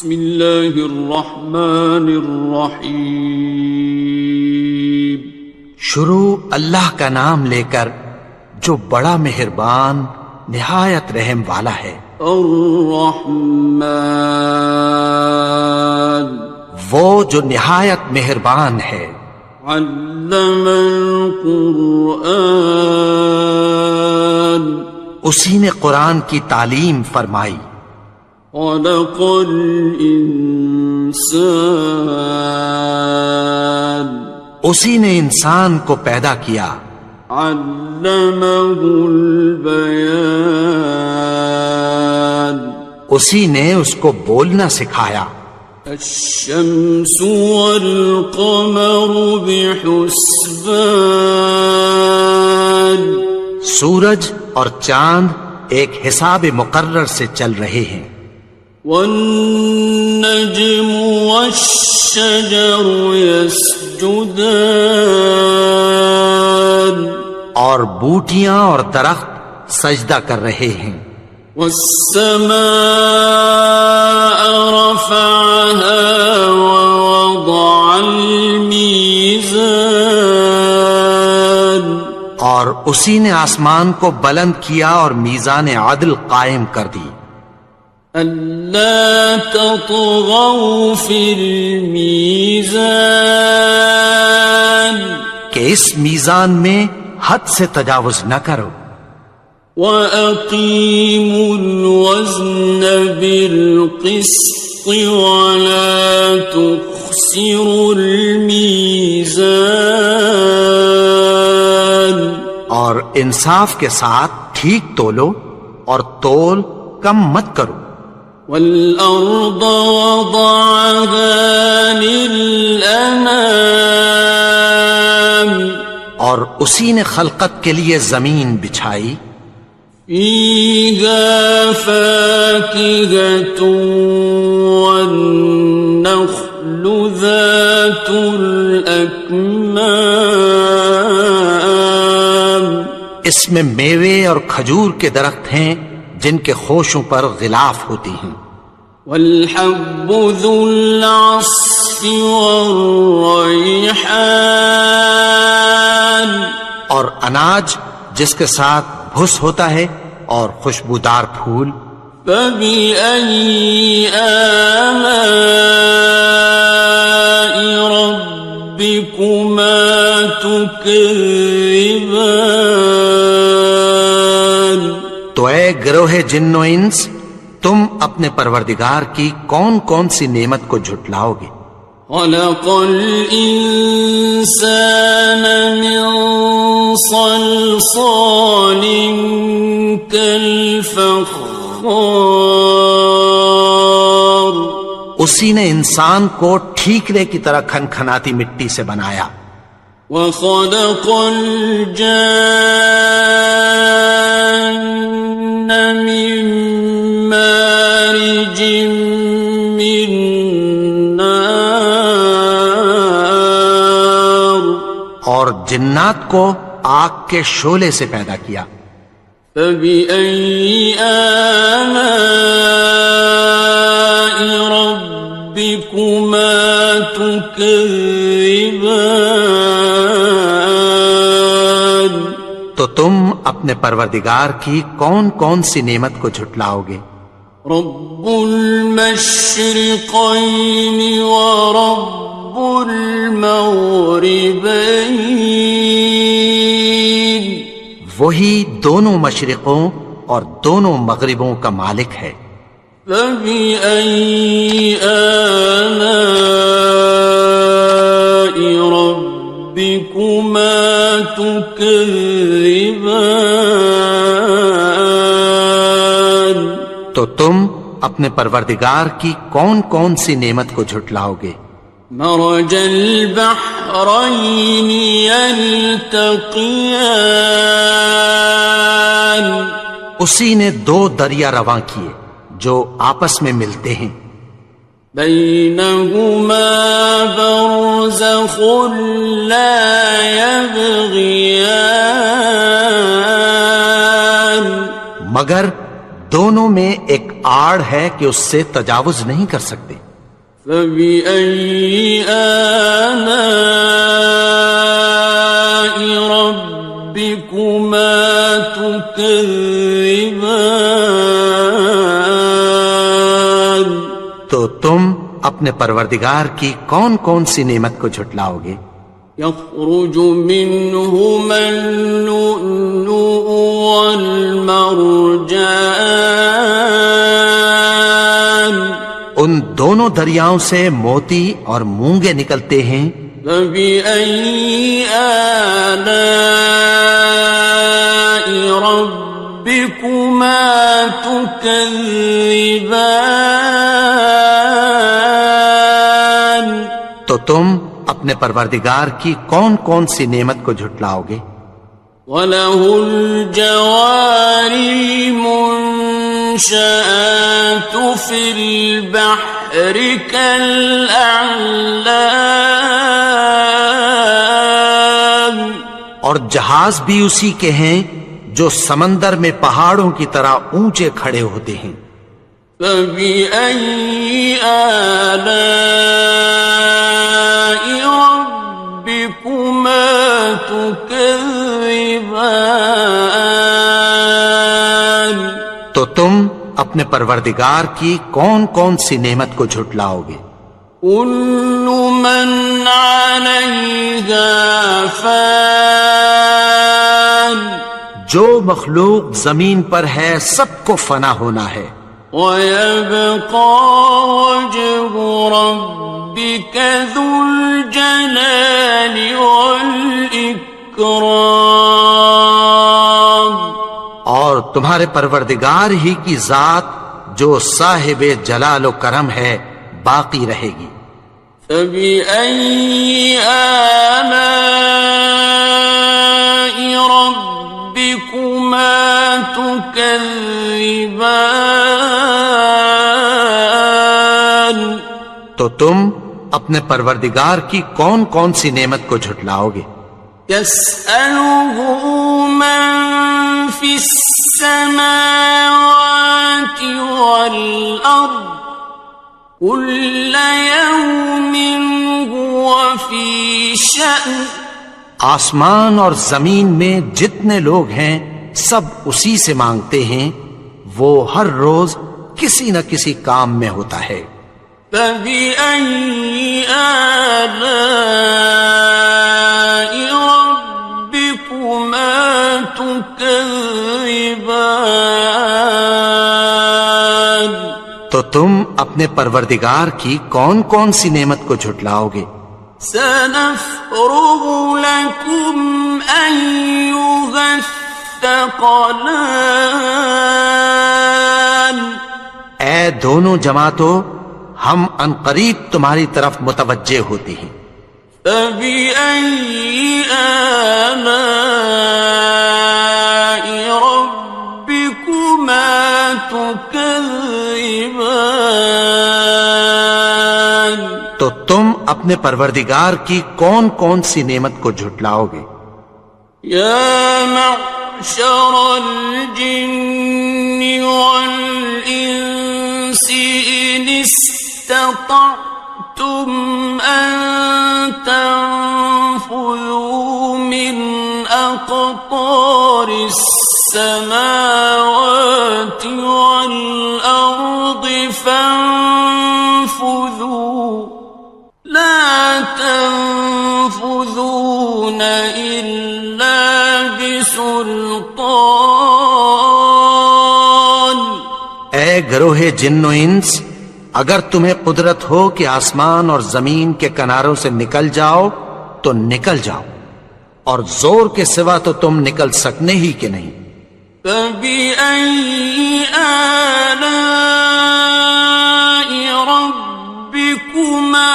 بسم اللہ الرحمن الرحیم. شروع اللہ کا نام لے کر جو بڑا مہربان نہایت رحم والا ہے. الرحمن وہ جو نہایت مہربان ہے. علم القرآن اسی نے قرآن کی تعلیم فرمائی. خلق الانسان اسی نے انسان کو پیدا کیا. علمہ البیان اسی نے اس کو بولنا سکھایا. الشمس والقمر بحسبان سورج اور چاند ایک حساب مقرر سے چل رہے ہیں. والنجم والشجر يسجدان اور بوٹیاں اور درخت سجدہ کر رہے ہیں. والسماء رفعها ووضع الميزان اور اسی نے آسمان کو بلند کیا اور میزان عدل قائم کر دی. ألا تطغوا في الميزان کہ اس میزان میں حد سے تجاوز نہ کرو. وَأَقِيمُوا الْوَزْنَ بِالْقِسْطِ وَلَا تُخْسِرُوا الْمِيزَانَ اور انصاف کے ساتھ ٹھیک تولو اور تول کم مت کرو. وَالْأَرْضَ وَضَعَهَا لِلْأَنَامِ اور اسی نے خلقت کے لیے زمین بچھائی. فِيهَا فَاكِهَةٌ وَالنَّخْلُ ذَاتُ الْأَكْمَامِ اس میں میوے اور کھجور کے درخت ہیں جن کے خوشوں پر غلاف ہوتی ہیں. وَالْحَبُّ ذُو الْعَصْفِ وَالرَّيْحَانِ اور اناج جس کے ساتھ بھس ہوتا ہے اور خوشبودار پھول. فَبِأَيِّ آلَاءِ رَبِّكُمَا تُكَذِّبَانِ تو اے گروہ جن و انس تم اپنے پروردگار کی کون کون سی نعمت کو جھٹلاؤ گے. خَلَقَ الْإِنسَانَ مِنْ صَلْصَالٍ كَالْفَخَّارِ اسی نے انسان کو ٹھیکرے کی طرح کھنکھناتی مٹی سے بنایا. وَخَلَقَ الْجَانَّ مِن مَّارِجٍ مِّن نَّارٍ اور جنات کو آگ کے شعلے سے پیدا کیا. فَبِأَيِّ آلَاءِ رَبِّكُمَا تُكَذِّبَانِ تو تم اپنے پروردگار کی کون کون سی نعمت کو جھٹلاؤ گے. رب المشرقین ورب المغربین وہی دونوں مشرقوں اور دونوں مغربوں کا مالک ہے. فَبِأَيِّ آلَاءِ رَبِّكُمَا تُكَذِّبَانِ تو تم اپنے پروردگار کی کون کون سی نعمت کو جھٹلاؤ گے. مرج البحرین یلتقیان اسی نے دو دریا رواں کیے جو آپس میں ملتے ہیں. بینہما برزخ لا یبغیان مگر دونوں میں ایک آڑ ہے کہ اس سے تجاوز نہیں کر سکتے۔ فَبِأَيِّ آلَاءِ رَبِّكُمَا تُكَذِّبَانِ؟ تو تم اپنے پروردگار کی کون کون سی نعمت کو جھٹلاؤ گے؟ يخرج منهما اللؤلؤ والمرجان، ان دونوں دریاؤں سے موتی اور مونگے نکلتے ہیں۔ فبأي آلاء ربكما تكذبان؟ تو تم اپنے پروردگار کی کون کون سی نعمت کو جھٹلاؤ گے؟ وَلَهُ الْجَوَارِ الْمُنشَآتُ فِي الْبَحْرِ كَالْأَعْلَامِ، اور جہاز بھی اسی کے ہیں جو سمندر میں پہاڑوں کی طرح اونچے کھڑے ہوتے ہیں۔ فَبِأَيِّ آلَاءِ رَبِّكُمَا تُكَذِّبَانِ؟ تو تم اپنے پروردگار کی کون کون سی نعمت کو جھٹلاؤ گے؟ كُلُّ مَنْ عَلَيْهَا فَانٍ، جو مخلوق زمین پر ہے سب کو فنا ہونا ہے۔ وَيَبْقَى وَجْهُ رَبِّكَ ذُو الْجَلَالِ وَالْإِكْرَامِ، اور تمہارے پروردگار ہی کی ذات جو صاحب جلال و کرم ہے باقی رہے گی۔ فَبِأَيِّ آلَاءِ رَبِّكُمَا تُكَذِّبَانِ؟ تو تم اپنے پروردگار کی کون کون سی نعمت کو جھٹلاؤ گے؟ يَسْأَلُهُ مَن فِي السَّمَاوَاتِ وَالْأَرْضِ كُلَّ يَوْمٍ هُوَ فِي شَأْنٍ، آسمان اور زمین میں جتنے لوگ ہیں سب اسی سے مانگتے ہیں، وہ ہر روز کسی نہ کسی کام میں ہوتا ہے۔ فَبِأَيِّ آلَاءِ رَبِّكُمَا تُكَذِّبَانِ؟ تو تم اپنے پروردگار کی کون کون سی نعمت کو جھٹلاؤ گے؟ سَنَفْرُغُ لَكُمْ أَيُّهَ الثَّقَلَانِ، اے دونوں جماعتوں، ہم عنقریب تمہاری طرف متوجہ ہوتے ہیں۔ فَبِأَيِّ آلَاءِ رَبِّكُمَا تُكَذِّبَانِ؟ تو تم اپنے پروردگار کی کون کون سی نعمت کو جھٹلاؤ گے؟ يَا مَعْشَرَ الْجِنِّ وَالْإِنسِ إِنِ اسْتَطَعْتُمْ أَن تَنفُذُوا مِنْ أَقْطَارِ السَّمَاوَاتِ وَالْأَرْضِ فَانفُذُوا لَا تَنفُذُونَ إِلَّا بِسُلْطَانٍ۔ اے گروہ جن و انس، اگر تمہیں قدرت ہو کہ آسمان اور زمین کے کناروں سے نکل جاؤ تو نکل جاؤ، اور زور کے سوا تو تم نکل سکنے ہی کہ نہیں۔ فَبِأَيِّ آلَاءِ رَبِّكُمَا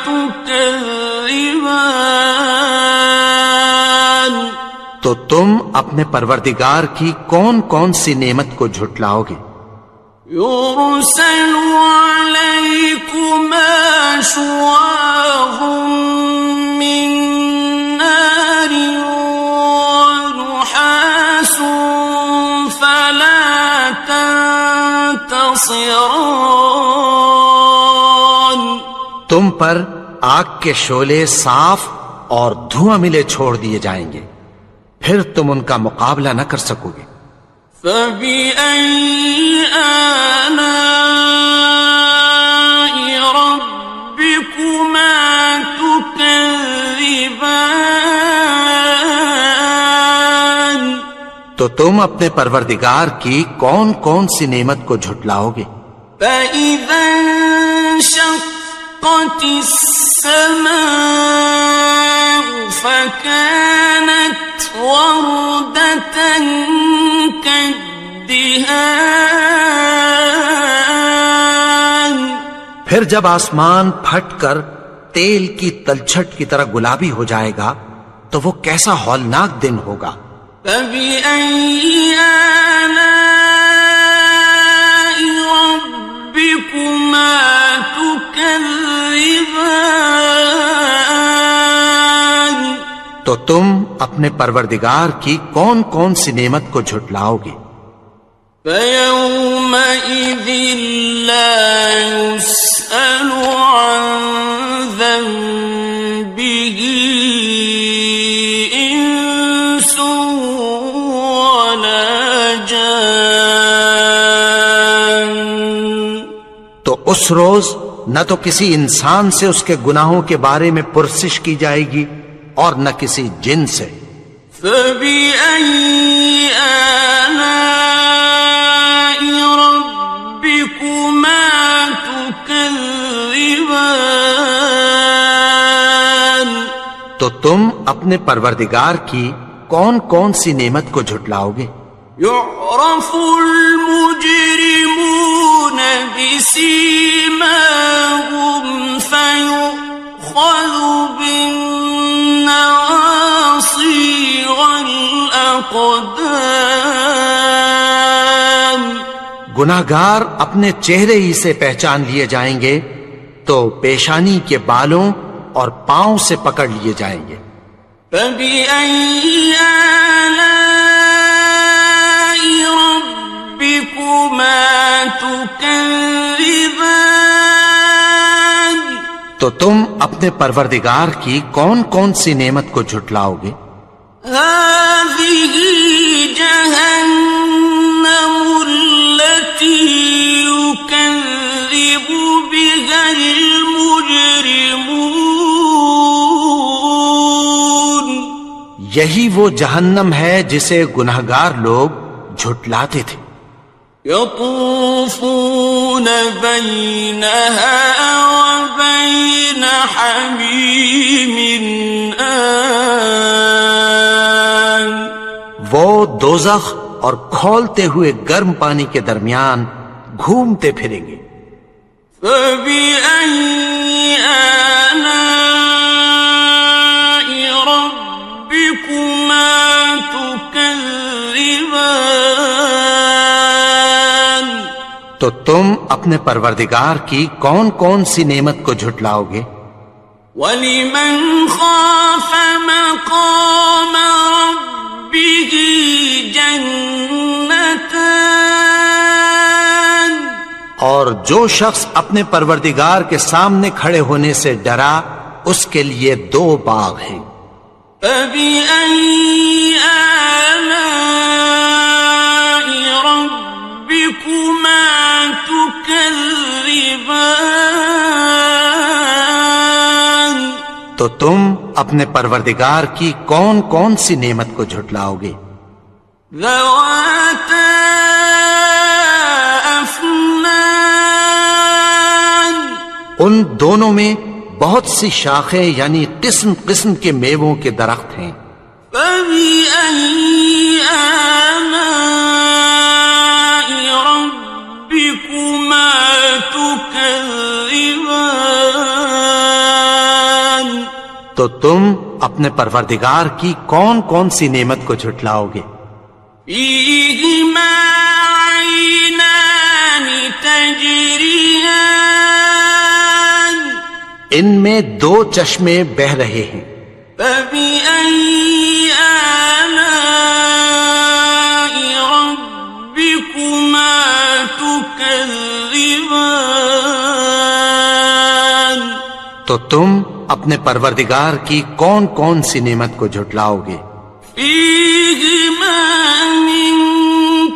تُكَذِّبَانِ؟ تو تم اپنے پروردگار کی کون کون سی نعمت کو جھٹلاؤ گے؟ يُرْسَلُ عَلَيْكُمَا شُوَاظٌ مِّن نَّارٍ وَنُحَاسٌ فَلَا تَنتَصِرَانِ، ناصران. تم پر آگ کے شعلے صاف اور دھواں ملے چھوڑ دیے جائیں گے، پھر تم ان کا مقابلہ نہ کر سکو گے۔ فَبِأَيِّ آلَاءِ رَبِّكُمَا تُكَذِّبَانِ. تو تم اپنے پروردگار کی کون کون سی نعمت کو جھٹلاؤ گے؟ فَإِذَا انشَقَّتِ السَّمَاءُ فَكَانَتْ وَرْدَةً كَالدِّهَانِ. پھر جب آسمان پھٹ کر تیل کی تلچھٹ کی طرح گلابی ہو جائے گا تو وہ کیسا ہولناک دن ہوگا۔ فَبِأَيِّ آلَاءِ رَبِّكُمَا تُكَذِّبَانِ. تو تم اپنے پروردگار کی کون کون سی نعمت کو جھٹلاؤ گے؟ فَيَوْمَئِذٍ لَا يُسْأَلُ عَنْ ذَنبِهِ إِنسٌ وَلَا جَانٌ. تو اس روز نہ تو کسی انسان سے اس کے گناہوں کے بارے میں پرسش کی جائے گی اور نہ کسی جن سے۔ فَبِأَيِّ آلَاءِ رَبِّكُمَا تُكَذِّبَانِ. تو تم اپنے پروردگار کی کون کون سی نعمت کو جھٹلاؤ گے؟ يُعْرَفُ الْمُجْرِمُونَ بِسِيمَاهُمْ فَيُؤْخَذُ بِالنَّوَاصِي وَالْأَقْدَامِ. گناہگار اپنے چہرے ہی سے پہچان لیے جائیں گے تو پیشانی کے بالوں اور پاؤں سے پکڑ لیے جائیں گے۔ فَبِأَيِّ آلَاءِ رَبِّكُمَا تُكَذِّبَانِ. تو تم اپنے پروردگار کی کون کون سی نعمت کو جھٹلاؤ گے؟ هَذِهِ جَهَنَّمُ الَّتِي يُكَذِّبُ بِهَا الْمُجْرِمُونَ. یہی وہ جہنم ہے جسے گناہگار لوگ جھٹلاتے تھے۔ يَطُوفُونَ بَيْنَهَا وَبَيْنَ حَمِيمٍ آنٍ. وہ دوزخ اور کھولتے ہوئے گرم پانی کے درمیان گھومتے پھریں گے۔ فَبِأَيِّ آلَاءِ رَبِّكُمَا تُكَذِّبَانِ. تو تم اپنے پروردگار کی کون کون سی نعمت کو جھٹلاؤ گے؟ وَلِمَنْ خَافَ مَقَامَ رَبِّهِ جَنَّتَانِ. اور جو شخص اپنے پروردگار کے سامنے کھڑے ہونے سے ڈرا اس کے لیے 2 باغ ہیں۔ فَبِأَيِّ آلَاءِ رَبِّكُمَا تُكَذِّبَانِ. تو تم اپنے پروردگار کی کون کون سی نعمت کو جھٹلاؤ گے؟ ذَوَاتَا أَفْنَانٍ. ان دونوں میں بہت سی شاخیں یعنی قسم قسم کے میووں کے درخت ہیں۔ فَبِأَيِّ آلَاءِ رَبِّكُمَا تُكَذِّبَانِ. تو تم اپنے پروردگار کی کون کون سی نعمت کو جھٹلاؤ گے؟ فِيهِمَا عَيْنَانِ تَجْرِيَانِ. ان میں 2 چشمے بہ رہے ہیں۔ فَبِأَيِّ آلَاءِ رَبِّكُمَا تُكَذِّبَانِ. تو تم اپنے پروردگار کی کون کون سی نعمت کو جھٹلاؤ گے؟ فیہما من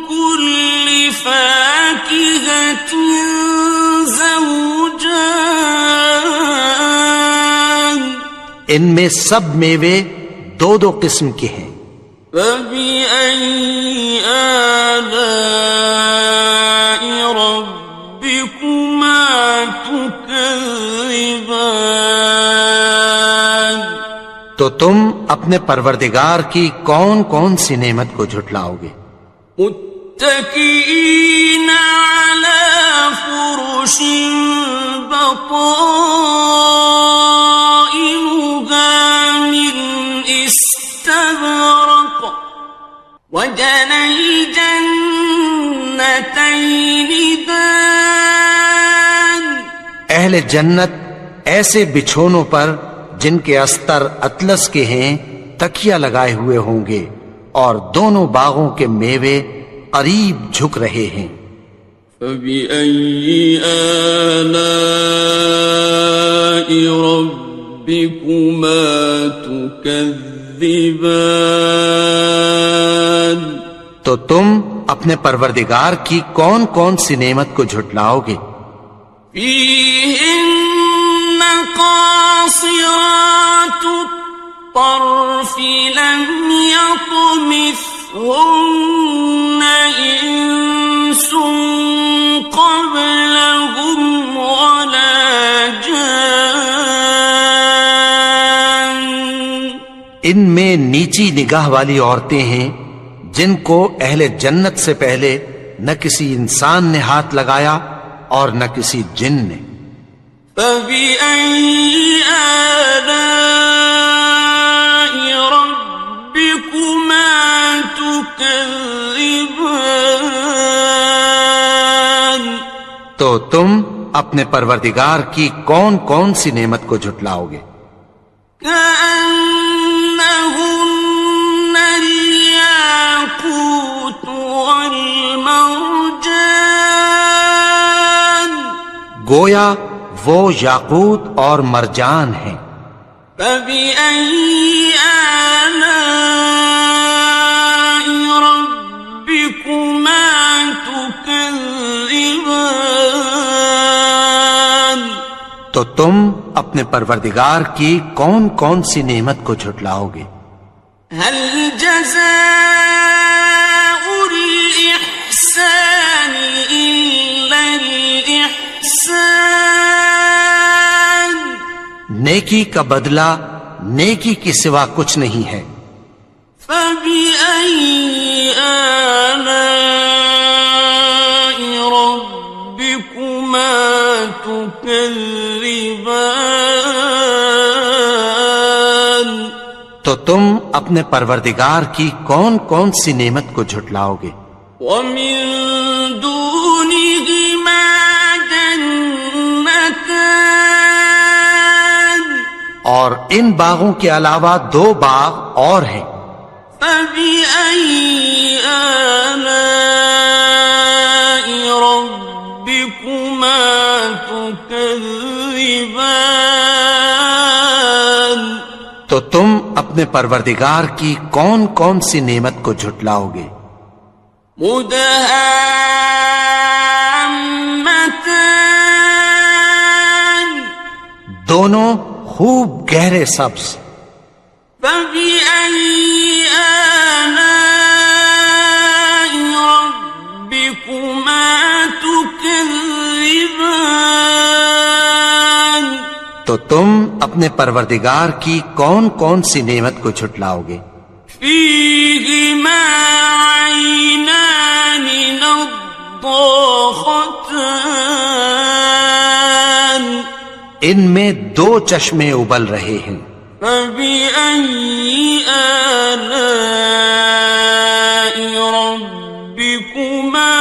کل فاکہۃ زوجان، ان میں سب میوے دو دو قسم کے ہیں۔ فبأي آلاء ربكما تكذبان، تو تم اپنے پروردگار کی کون کون سی نعمت کو جھٹلاؤ گے؟ متكئين على فرش بطائنها من استبرق وجنى الجنتين دان، اہل جنت ایسے بچھونوں پر جن کے استر اطلس کے ہیں تکیہ لگائے ہوئے ہوں گے، اور دونوں باغوں کے میوے قریب جھک رہے ہیں۔ فبأي آلاء ربكما تكذبان، تو تم اپنے پروردگار کی کون کون سی نعمت کو جھٹلاؤ گے؟ فيهن قاصرات الطرف لم يطمثهن إنس قبلهم ولا جان، ان میں نیچی نگاہ والی عورتیں ہیں جن کو اہل جنت سے پہلے نہ کسی انسان نے ہاتھ لگایا اور نہ کسی جن نے۔ فبأي آلاء ربكما تكذبان، تو تم اپنے پروردگار کی کون کون سی نعمت کو جھٹلاؤ گے؟ كأنهن الياقوت والمرجان، گویا وہ یاقوت اور مرجان ہیں۔ فبأي آلاء ربكما تكذبان، تو تم اپنے پروردگار کی کون کون سی نعمت کو جھٹلاؤ گے؟ هل جزاء الإحسان إلا الإحسان، نیکی کا بدلہ نیکی کے سوا کچھ نہیں ہے۔ فبأي آلاء ربكما تكذبان، تو تم اپنے پروردگار کی کون کون سی نعمت کو جھٹلاؤ گے؟ ومن دونهما جنتان، اور ان باغوں کے علاوہ دو باغ اور ہیں۔ فبأي آلاء ربكما تكذبان، تو تم اپنے پروردگار کی کون کون سی نعمت کو جھٹلاؤ گے؟ مدهامتان، دونوں خوب گہرے سبز۔ فبأي آلاء ربكما تكذبان، تو تم اپنے پروردگار کی کون کون سی نعمت کو جھٹلاؤ گے؟ فيهما عينان نضاختان، ان میں دو چشمے ابل رہے ہیں۔ فبأي آلاء ربكما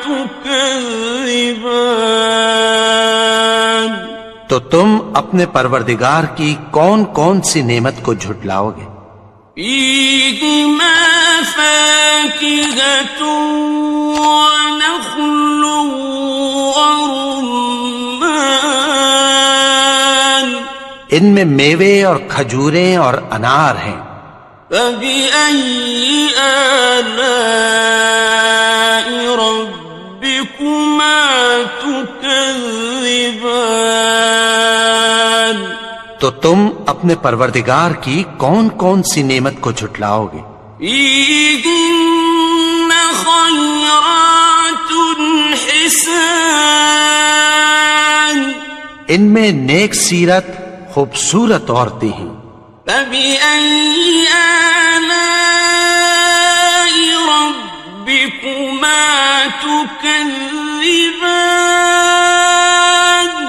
تكذبان، تو تم اپنے پروردگار کی کون کون سی نعمت کو جھٹلاؤ گے؟ فيهما فاكهة ونخل ورمان، ان میں میوے اور کھجوریں اور انار ہیں۔ فبأي آلاء ربكما تكذبان؟ تو تم اپنے پروردگار کی کون کون سی نعمت کو جھٹلاؤ گے؟ فيهن خيرات حسان، ان میں نیک سیرت خوبصورت عورتیں ہیں۔ فبأي آلاء ربكما تكذبان؟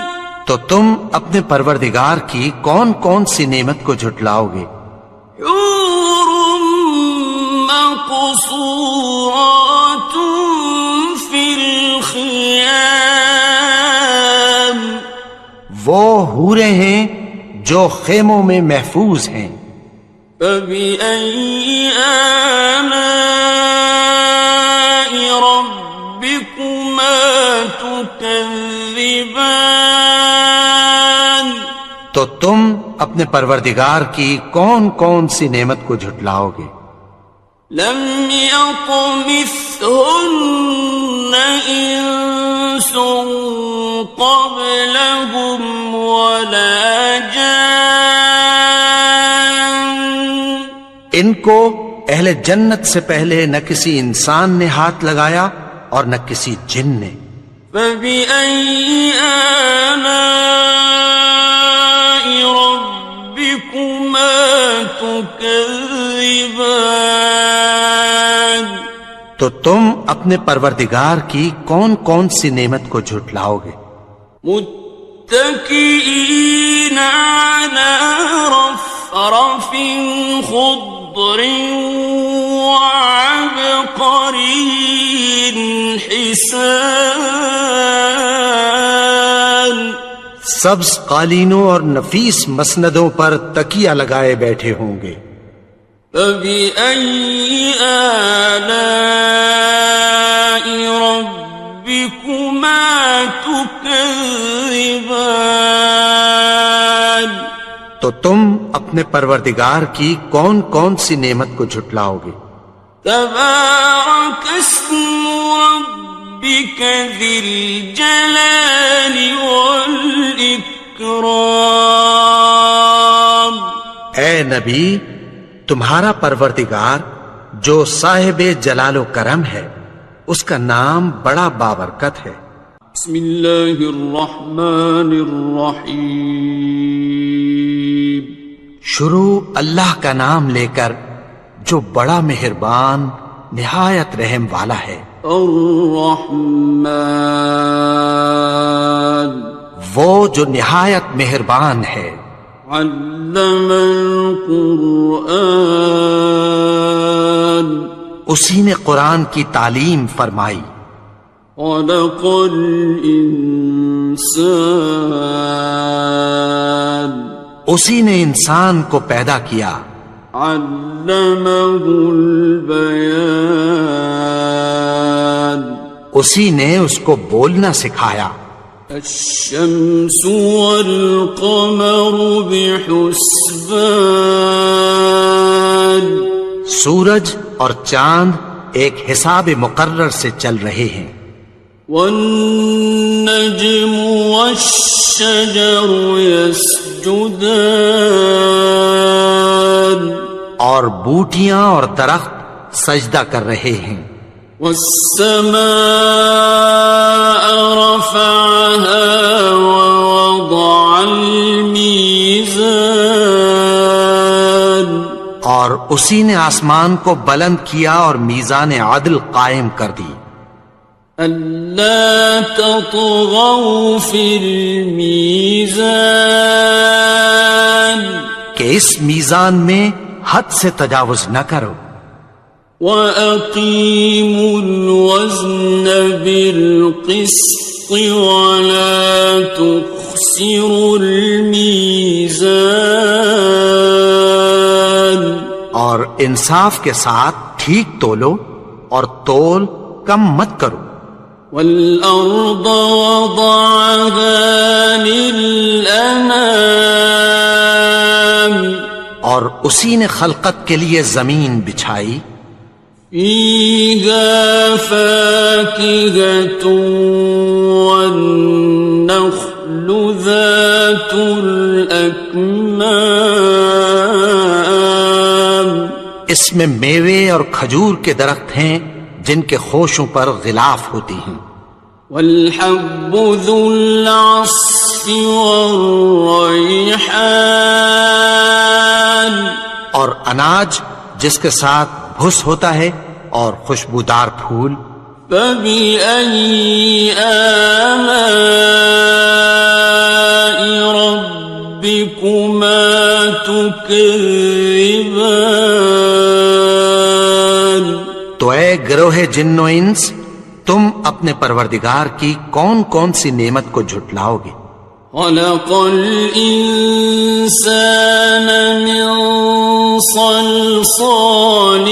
تو تم اپنے پروردگار کی کون کون سی نعمت کو جھٹلاؤ گے؟ حور مقصورات في الخيام، وہ حوریں ہیں جو خیموں میں محفوظ ہیں۔ فبأي آلاء ربكما تكذبان؟ تو تم اپنے پروردگار کی کون کون سی نعمت کو جھٹلاؤ گے؟ لم يطمثهن إنس قبلهم ولا جان، ان کو اہل جنت سے پہلے نہ کسی انسان نے ہاتھ لگایا اور نہ کسی جن نے۔ فبأي آلاء ربكما تكذبان؟ تو تم اپنے پروردگار کی کون کون سی نعمت کو جھٹلاؤ گے؟ متكئين على رفرف خضر وعبقري حسان، سبز قالینوں اور نفیس مسندوں پر تکیہ لگائے بیٹھے ہوں گے۔ فبأي آلاء ربكما تكذبان؟ تو تم اپنے پروردگار کی کون کون سی نعمت کو جھٹلاؤ گے؟ تبارك اسم ربك ذي الجلال والإكرام۔ اے نبی، تمہارا پروردگار جو صاحب جلال و کرم ہے، اس کا نام بڑا بابرکت ہے۔ بسم اللہ الرحمن الرحیم، شروع اللہ کا نام لے کر جو بڑا مہربان نہایت رحم والا ہے۔ الرحمن، وہ جو نہایت مہربان ہے۔ علم القرآن، اسی نے قرآن کی تعلیم فرمائی۔ خلق الانسان، اسی نے انسان کو پیدا کیا۔ علمہ البیان، اسی نے اس کو بولنا سکھایا۔ الشمس والقمر بحسبان، سورج اور چاند ایک حساب مقرر سے چل رہے ہیں۔ والنجم والشجر يسجدان، اور بوٹیاں اور درخت سجدہ کر رہے ہیں۔ والسماء رفعها ووضع الميزان، اور اسی نے آسمان کو بلند کیا اور میزان عدل قائم کر دی۔ ألا تطغوا في الميزان، کہ اس میزان میں حد سے تجاوز نہ کرو۔ وَأَقِيمُوا الْوَزْنَ بِالْقِسْطِ وَلَا تُخْسِرُوا الْمِيزَانَ، اور انصاف کے ساتھ ٹھیک تولو اور تول کم مت کرو۔ وَالْأَرْضَ وَضَعَهَا لِلْأَنَامِ، اور اسی نے خلقت کے لیے زمین بچھائی، فيها فاكهة والنخل ذات الأكمام، اس میں میوے اور کھجور کے درخت ہیں جن کے خوشوں پر غلاف ہوتی ہیں، والحب ذو العصف والریحان، اور اناج جس کے ساتھ بھس ہوتا ہے اور خوشبودار پھول، فبأي آلاء ربكما تكذبان، تو اے گروہ جن و انس، تم اپنے پروردگار کی کون کون سی نعمت کو جھٹلاؤ گے؟ خلق الإنسان من صلصال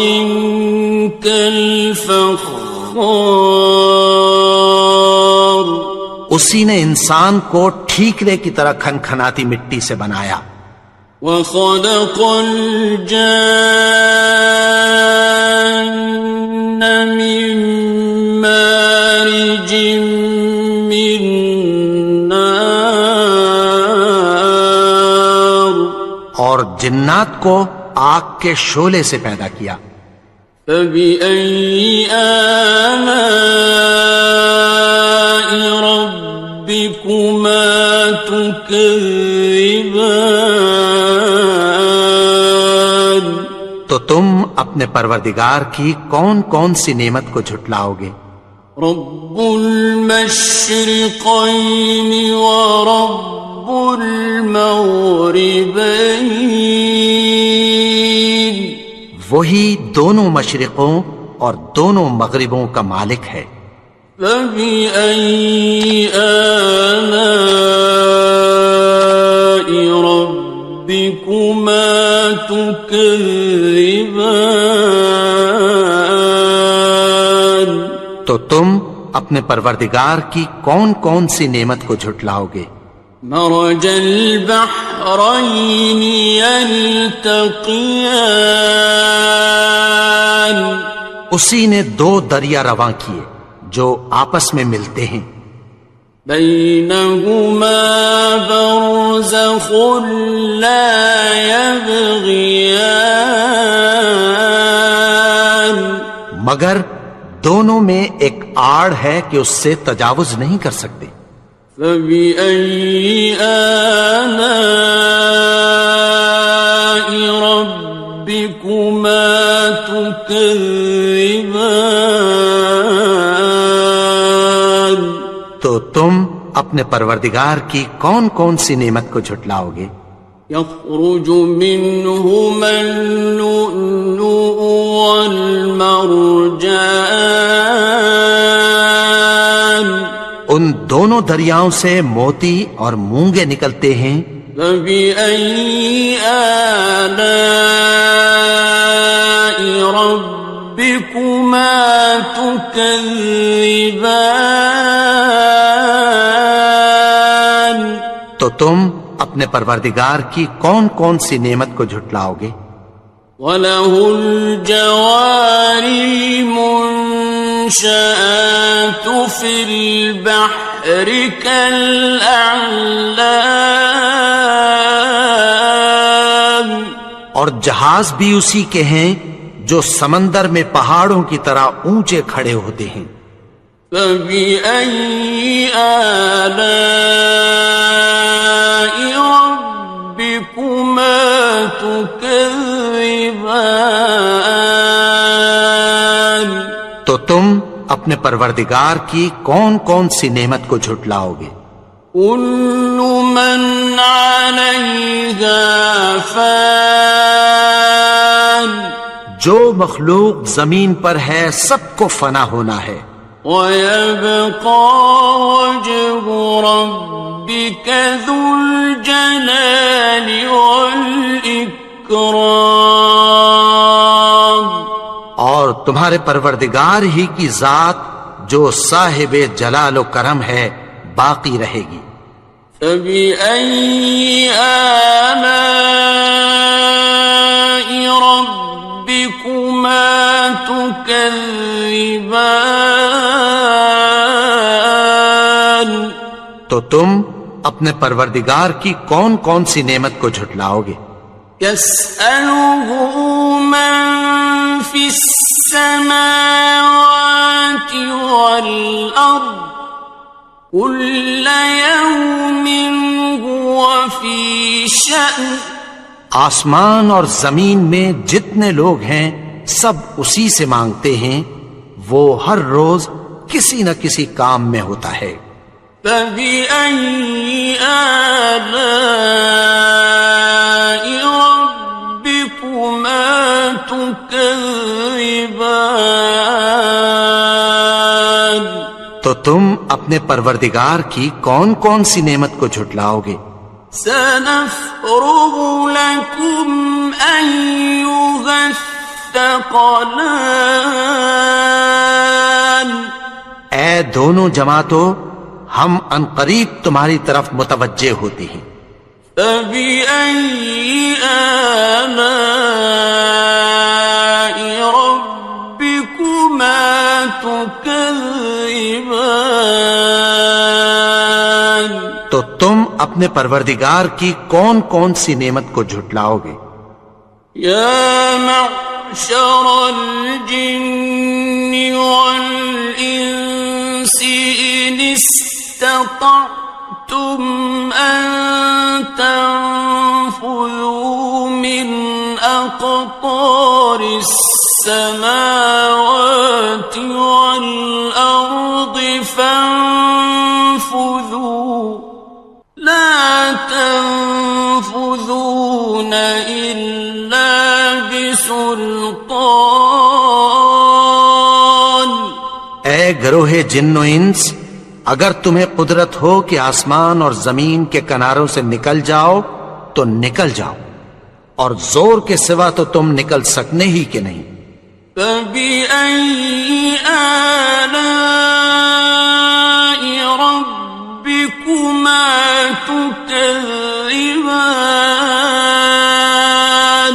كالفخار، اسی نے انسان کو ٹھیکرے کی طرح کھنکھناتی مٹی سے بنایا، وخلق الجان من مارج من نار، اور جنات کو آگ کے شعلے سے پیدا کیا، فبأي آلاء ربكما تكذبان، تو تم اپنے پروردگار کی کون کون سی نعمت کو جھٹلاؤ گے؟ رب المشرقين ورب المغربين، وہی دونوں مشرقوں اور دونوں مغربوں کا مالک ہے، فبأي آلاء ربكما تكذبان، تو تم اپنے پروردگار کی کون کون سی نعمت کو جھٹلاؤ گے؟ مرج البحرين يلتقيان، اسی نے دو دریا رواں کیے جو آپس میں ملتے ہیں، بينهما برزخ لا يبغيان، مگر دونوں میں ایک آڑ ہے کہ اس سے تجاوز نہیں کر سکتے، فبأي آلاء ربكما تكذبان، تو تم اپنے پروردگار کی کون کون سی نعمت کو جھٹلاؤ گے؟ يخرج منهما اللؤلؤ والمرجان، ان دونوں دریاؤں سے موتی اور مونگے نکلتے ہیں، فبأي آلاء ربكما تكذبان، تو تم اپنے پروردگار کی کون کون سی نعمت کو جھٹلاؤ گے؟ وَلَهُ الْجَوَارِ الْمُنشَآتُ فِي الْبَحْرِ كَالْأَعْلَامِ، اور جہاز بھی اسی کے ہیں جو سمندر میں پہاڑوں کی طرح اونچے کھڑے ہوتے ہیں، فَبِأَيِّ آلَاءِ رَبِّكُمَا تُكَذِّبَانِ، تو تم اپنے پروردگار کی کون کون سی نعمت کو جھٹلاؤ گے؟ كُلُّ مَنْ عَلَيْهَا فَانٍ، جو مخلوق زمین پر ہے سب کو فنا ہونا ہے، وَيَبْقَى وَجْهُ رَبِّكَ ذُو الْجَلَالِ وَالْإِكْرَامِ، اور تمہارے پروردگار ہی کی ذات جو صاحب جلال و کرم ہے باقی رہے گی، فَبِأَيِّ آلَاءِ تكذبان تو تم اپنے پروردگار کی کون کون سی نعمت کو جھٹلاؤ گے؟ يسأله من في السماوات والأرض كل يوم هو في شأن آسمان اور زمین میں جتنے لوگ ہیں سب اسی سے مانگتے ہیں، وہ ہر روز کسی نہ کسی کام میں ہوتا ہے۔ فبأي آلاء ربكما تكذبان تو تم اپنے پروردگار کی کون کون سی نعمت کو جھٹلاؤ گے؟ سنفرغ لكم أيها الثقلان اے دونوں جماعتوں، ہم عنقریب تمہاری طرف متوجہ ہوتے ہیں۔ فبأي آلاء ربكما تكذبان تو تم اپنے پروردگار کی کون کون سی نعمت کو جھٹلاؤ گے؟ يا معشر الجن والإنس إن استطعتم أن تنفذوا من أقطار السماوات والأرض فانفذوا لا تنفذون إلا بسلطان اے گروہ جن و انس، اگر تمہیں قدرت ہو کہ آسمان اور زمین کے کناروں سے نکل جاؤ تو نکل جاؤ، اور زور کے سوا تو تم نکل سکنے ہی کہ نہیں۔ فبأي آلاء ربكما تكذبان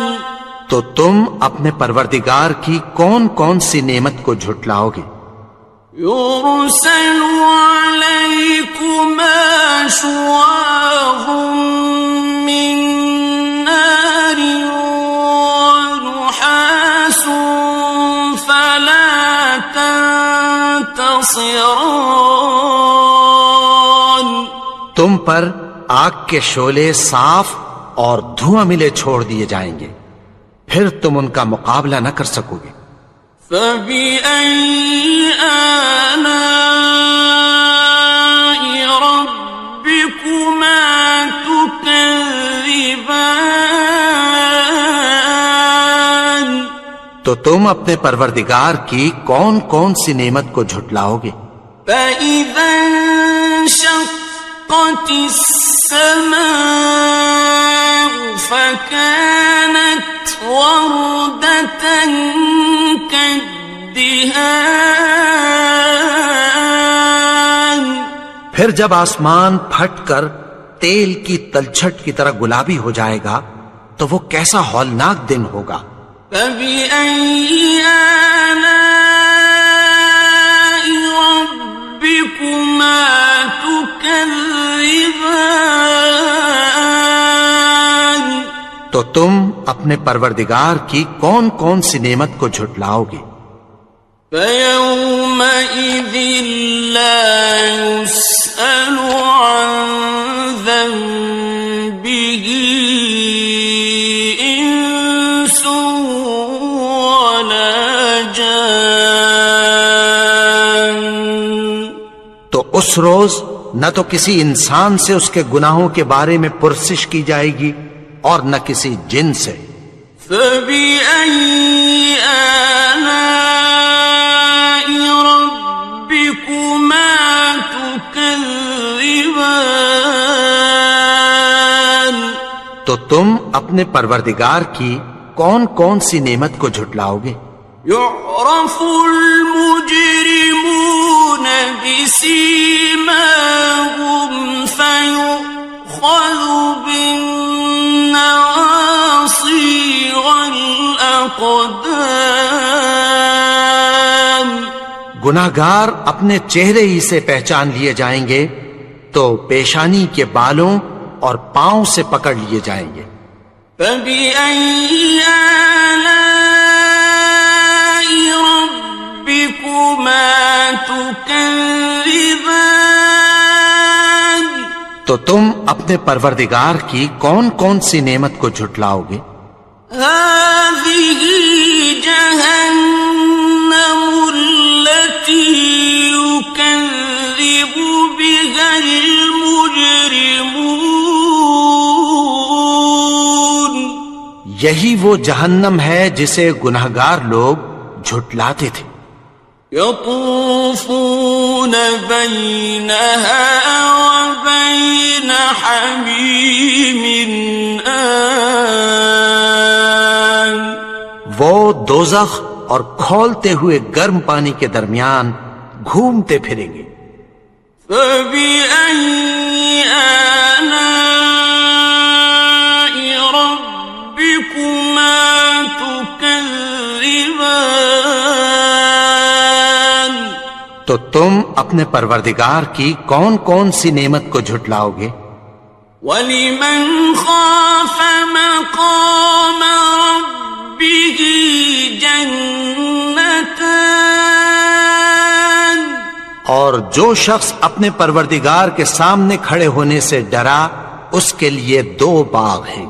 تو تم اپنے پروردگار کی کون کون سی نعمت کو جھٹلاؤ گے؟ يرسل عليكما شواظ من نار ونحاس فلا تنتصران تم پر آگ کے شعلے صاف اور دھواں ملے چھوڑ دیے جائیں گے، پھر تم ان کا مقابلہ نہ کر سکو گے۔ فبأي آلاء ربكما تكذبان تو تم اپنے پروردگار کی کون کون سی نعمت کو جھٹلاؤ گے؟ فإذا انشقت السماء فكانت وردة كالدهان پھر جب آسمان پھٹ کر تیل کی تلچھٹ کی طرح گلابی ہو جائے گا تو وہ کیسا ہولناک دن ہوگا۔ فبأي آلاء ربكما تكذبان تو تم اپنے پروردگار کی کون کون سی نعمت کو جھٹلاؤ گے؟ فيومئذ لا يسأل عن ذنبه إنس ولا جان تو اس روز نہ تو کسی انسان سے اس کے گناہوں کے بارے میں پرسش کی جائے گی اور نہ کسی جن سے۔ فبأي آلاء ربكما تكذبان تو تم اپنے پروردگار کی کون کون سی نعمت کو جھٹلاؤ گے؟ يعرف المجرمون بسيماهم فيؤخذ بالنواصي والأقدام گناہگار اپنے چہرے ہی سے پہچان لیے جائیں گے تو پیشانی کے بالوں اور پاؤں سے پکڑ لیے جائیں گے۔ فَبِأَيِّ آلَاءِ رَبِّكُمَا تُكَذِّبَانِ؟ تو تم اپنے پروردگار کی کون کون سی نعمت کو جھٹلاؤ گے؟ هَٰذِهِ جَهَنَّمُ الَّتِي يُكَذِّبُ بِهَا الْمُجْرِمُونَ۔ یہی وہ جہنم ہے جسے گناہگار لوگ جھٹلاتے تھے۔ يطوفون بينها وبين حميم آن۔ وہ دوزخ اور کھولتے ہوئے گرم پانی کے درمیان گھومتے پھریں گے۔ فَبِأَيِّ آلَاءِ رَبِّكُمَا تُكَذِّبَانِ؟ تو تم اپنے پروردگار کی کون کون سی نعمت کو جھٹلاؤ گے؟ وَلِمَنْ خَافَ مَقَامَ رَبِّهِ جَنَّتَانِ؟ اور جو شخص اپنے پروردگار کے سامنے کھڑے ہونے سے ڈرا اس کے لیے 2 باغ ہیں۔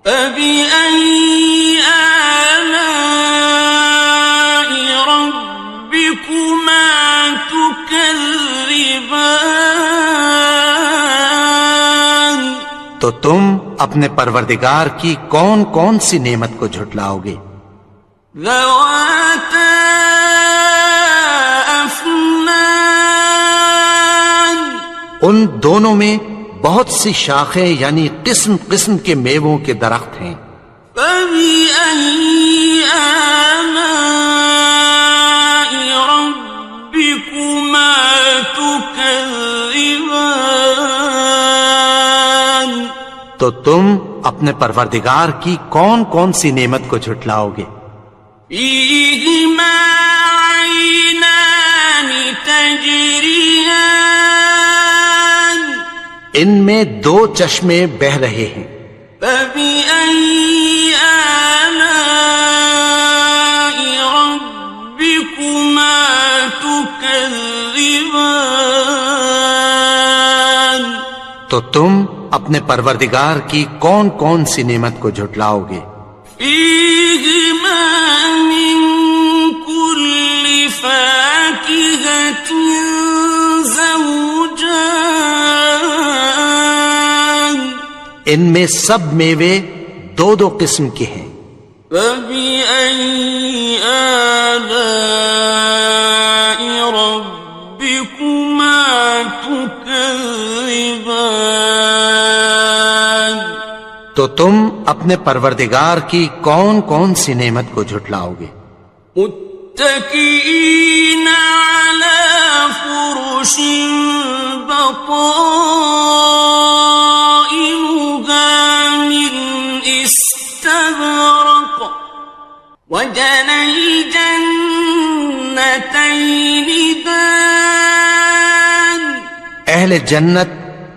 فَبِأَيِّ آلَاءِ رَبِّكُمَا تُكَذِّبَانِ؟ تو تم اپنے پروردگار کی کون کون سی نعمت کو جھٹلاؤ گے؟ ذَوَاتَا أَفْنَانٍ؟ ان دونوں میں بہت سی شاخیں یعنی قسم قسم کے میووں کے درخت ہیں۔ فَبِأَيِّ آلَاءِ رَبِّكُمَا تُكَذِّبَانِ؟ تو تم اپنے پروردگار کی کون کون سی نعمت کو جھٹلاؤ گے؟ فِيهِمَا عَيْنَانِ تَجْرِيَانِ؟ ان میں 2 چشمے بہ رہے ہیں۔ فَبِأَيِّ آلَاءِ رَبِّكُمَا تُكَذِّبَانِ؟ تو تم اپنے پروردگار کی کون کون سی نعمت کو جھٹلاؤ گے؟ فِيهِمَا مِن كُلِّ فَاكِهَةٍ زَوْجَانِ؟ ان میں سب میوے 2 قسم کے ہیں۔ فَبِأَيِّ آلَاءِ رَبِّكُمَا تُكَذِّبَانِ؟ تو تم اپنے پروردگار کی کون کون سی نعمت کو جھٹلاؤ گے؟ متكئين على فرش بطائنها من استبرق وجنى الجنتين دان۔ اہل جنت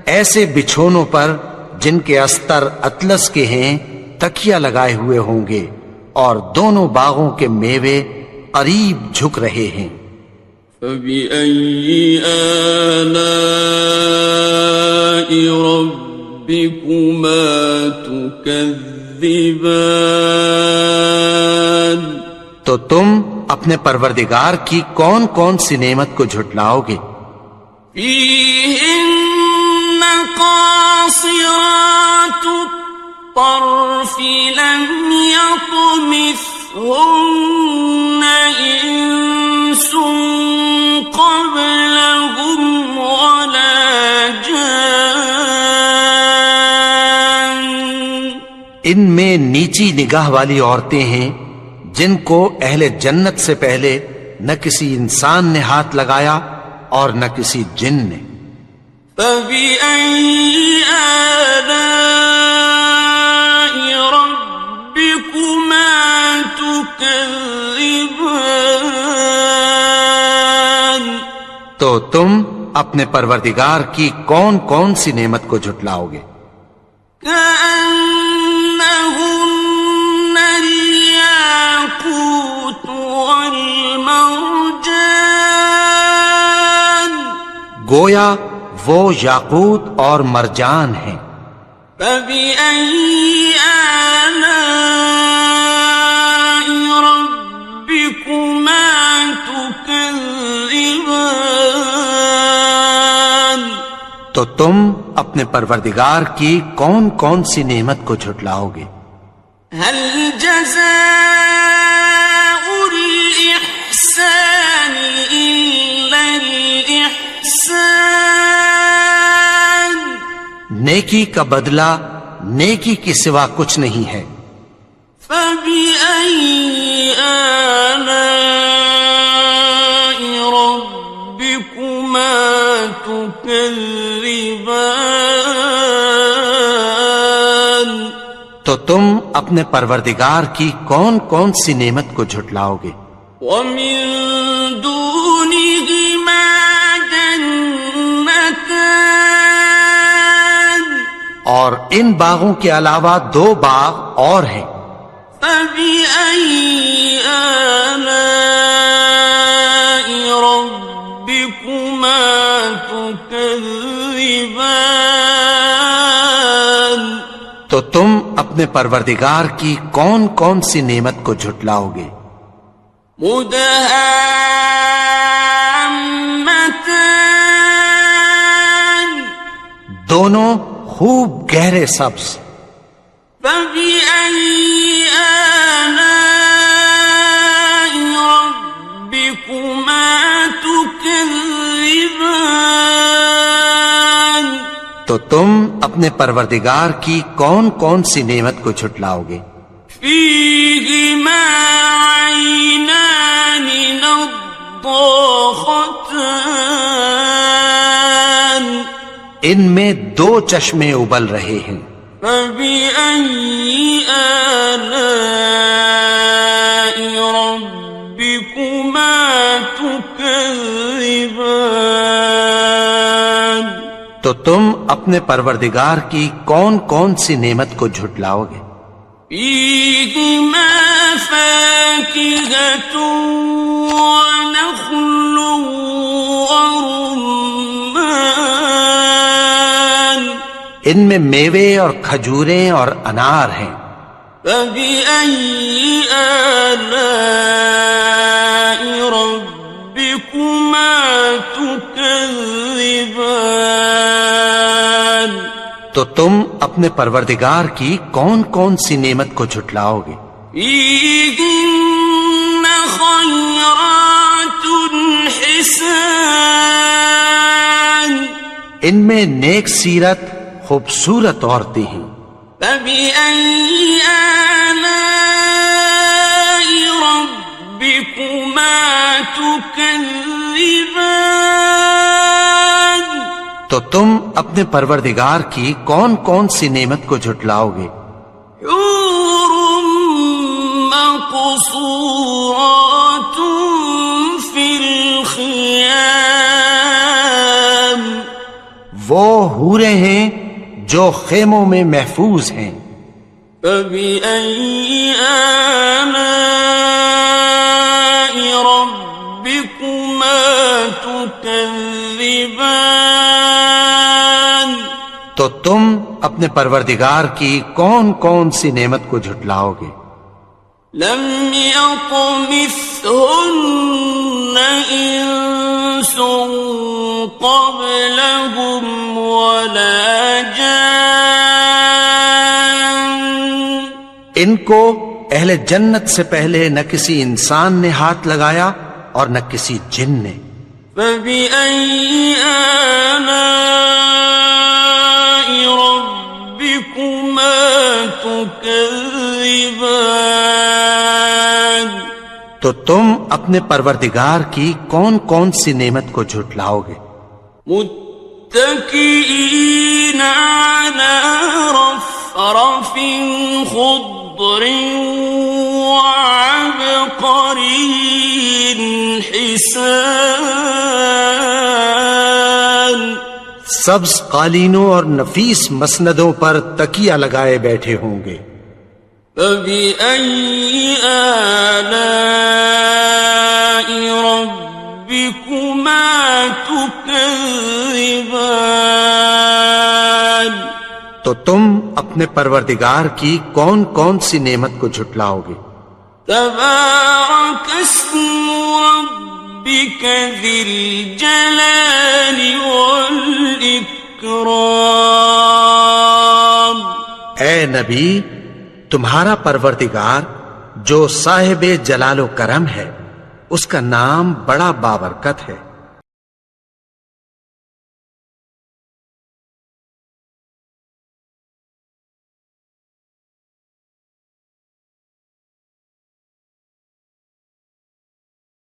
ایسے بچھونوں پر جن کے استر اطلس کے ہیں تکیہ لگائے ہوئے ہوں گے اور دونوں باغوں کے میوے قریب جھک رہے ہیں۔ فَبِأَيِّ آلَاءِ رَبِّكُمَا تُكَذِّبَانِ؟ تو تم اپنے پروردگار کی کون کون سی نعمت کو جھٹلاؤ گے؟ فِيهِنَّ قَاصِرَاتُ الطَّرْفِ لَمْ يَطْمِثْهُنَّ إِنسٌ قَبْلَهُمْ وَلَا جَانٌّ۔ ان میں نیچی نگاہ والی عورتیں ہیں جن کو اہل جنت سے پہلے نہ کسی انسان نے ہاتھ لگایا اور نہ کسی جن نے۔ فَبِأَيِّ آلَاءِ رَبِّكُمَا تُكَذِّبَانِ؟ تو تم اپنے پروردگار کی کون کون سی نعمت کو جھٹلاؤ گے؟ كأنهن الياقوت والمرجان گویا وہ یاقوت اور مرجان ہیں۔ فبأي آلاء ربكما تكذبان تو تم اپنے پروردگار کی کون کون سی نعمت کو جھٹلاؤ گے؟ هل جزاء الإحسان إلا الإحسان نیکی کا بدلہ نیکی کے سوا کچھ نہیں ہے۔ فبأي آلاء ربكما تكذبان تو تم اپنے پروردگار کی کون کون سی نعمت کو جھٹلاؤ گے؟ ومن دونهما جنتان اور ان باغوں کے علاوہ دو باغ اور ہیں۔ فبأي آلاء ربكما تكذبان تو تم اپنے پروردگار کی کون کون سی نعمت کو جھٹلاؤ گے؟ مدهامتان دونوں خوب گہرے سبز۔ فبأي آلاء ربكما تكذبان تو تم اپنے پروردگار کی کون کون سی نعمت کو جھٹلاؤ گے؟ فيهما عينان نضاختان ان میں دو چشمے ابل رہے ہیں۔ فبأي آلاء ربكما تكذبان تو تم اپنے پروردگار کی کون کون سی نعمت کو جھٹلاؤ گے؟ فيهما فاكهة ونخل ورمان ان میں میوے اور کھجوریں اور انار ہیں۔ فبأي آلاء ربكما تكذبان تو تم اپنے پروردگار کی کون کون سی نعمت کو جھٹلاؤ گے؟ فيهن خيرات حسان ان میں نیک سیرت خوبصورت عورتیں ہیں۔ فبأي آلاء ربكما تكذبان تو تم اپنے پروردگار کی کون کون سی نعمت کو جھٹلاؤ گے؟ حور مقصورات في الخيام وہ حوریں ہیں جو خیموں میں محفوظ ہیں۔ فبأي آلاء ربكما تكذبان تو تم اپنے پروردگار کی کون کون سی نعمت کو جھٹلاؤ گے؟ لم يطمثهن إنس قبلهم ولا جان ان کو اہل جنت سے پہلے نہ کسی انسان نے ہاتھ لگایا اور نہ کسی جن نے۔ فبأي آلاء ربكما تكذبان تو تم اپنے پروردگار کی کون کون سی نعمت کو جھٹلاؤ گے؟ متكئين على رفرف خضر وعبقري حسان سبز قالینوں اور نفیس مسندوں پر تکیہ لگائے بیٹھے ہوں گے. فَبِأَيِّ آلَاءِ رَبِّكُمَا تُكَذِّبَانِ تو تم اپنے پروردگار کی کون کون سی نعمت کو جھٹلاؤ گے؟ تبارک اسم ربک ذی الجلال والاکرام. اے نبی، تمہارا پروردگار جو صاحب جلال و کرم ہے، اس کا نام بڑا بابرکت ہے.